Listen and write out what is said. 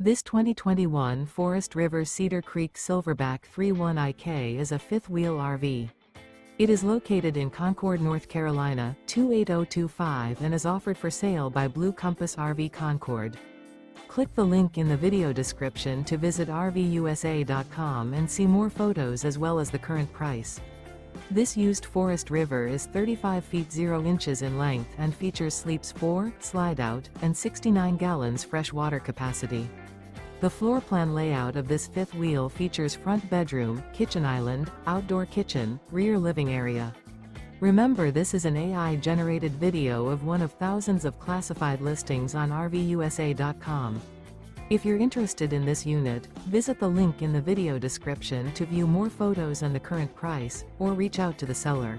This 2021 Forest River Cedar Creek Silverback 31IK is a fifth-wheel RV. It is located in Concord, North Carolina, 28025 and is offered for sale by Blue Compass RV Concord. Click the link in the video description to visit RVUSA.com and see more photos as well as the current price. This used Forest River is 35 feet 0 inches in length and features sleeps 4, Slideout, and 69 gallons fresh water capacity. The floor plan layout of this fifth wheel features front bedroom, kitchen island, outdoor kitchen, rear living area. Remember, this is an AI-generated video of one of thousands of classified listings on RVUSA.com. If you're interested in this unit, visit the link in the video description to view more photos and the current price, or reach out to the seller.